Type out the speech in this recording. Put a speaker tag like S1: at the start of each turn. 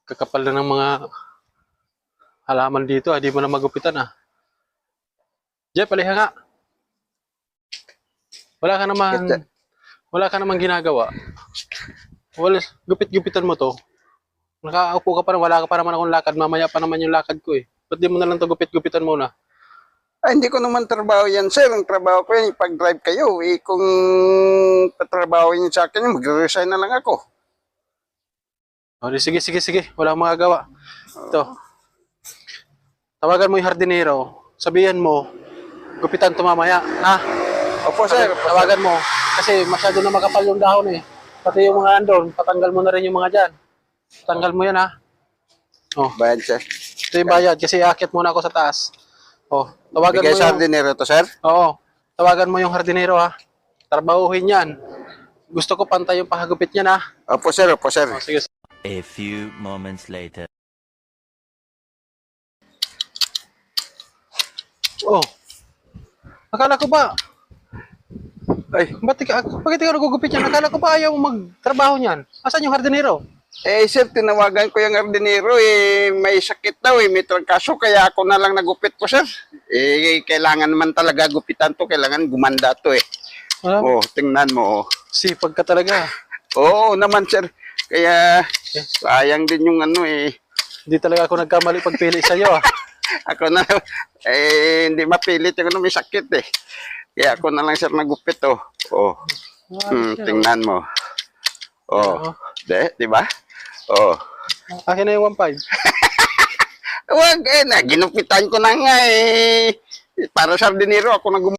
S1: Kakapal na ng mga halaman dito. Hindi mo na magupitan ah. Jeff, paliha nga. Wala ka naman ginagawa. Wala, gupit-gupitan mo to. Nakaupo ka pa na, wala ka pa naman akong lakad. Mamaya pa naman yung lakad ko eh. Ba't di mo na lang to gupit-gupitan muna?
S2: Ay, hindi ko naman trabaho yan, sir. Ang trabaho ko yan, pag-drive kayo. Eh, kung patrabaho yun sa akin, mag-resign na lang ako.
S1: O, sige. Wala akong magagawa. Ito. Tawagan mo yung hardinero. Sabihan mo, gupitan to mamaya. Ha?
S2: Opo, sir.
S1: Tawagan mo. Kasi masyado na makapal yung dahon eh. Pati yung mga andon, patanggal mo na rin yung mga dyan. Tanggal mo yan ha. Oh,
S2: Bayad, sir.
S1: ito yung bayad kasi aakyat muna ako sa taas. Oh, tawagan
S2: Bigay
S1: mo
S2: sa
S1: yung...
S2: dinero to, sir?
S1: Oo, tawagan mo yung hardinero ha. Trabahuhin yan. Gusto ko pantay yung pahagupit niyan ha.
S2: Opo, sir. Opo, sir.
S1: Oh, sige.
S3: A few moments later.
S1: Oh, akala ko ba,
S2: Ay,
S1: bakit ikaw nagugupit yan? Akala ko ba ayaw mo magtrabaho niyan? Asan yung hardinero?
S2: sir, tinawagan ko yung hardinero. Eh, may sakit daw. Eh, may trangkaso. Kaya ako na lang nagupit ko, sir. Eh, kailangan naman talaga gupitan to. Kailangan gumanda to eh.
S1: Ano?
S2: Oh, tingnan mo. Oh.
S1: Sipag ka talaga.
S2: Oo naman, sir. Kaya, sayang din yung ano eh.
S1: Hindi talaga ako nagkamali pagpili sa'yo ah.
S2: Ako na, hindi mapilit yung ano, may sakit eh. Kaya ako na lang, sir, nagupit oh. Oh, tingnan mo. Oh, di ba? Oh.
S1: Akin na yung 1.5.
S2: Wag, ginupitan ko na nga eh. Para sa dinero, ako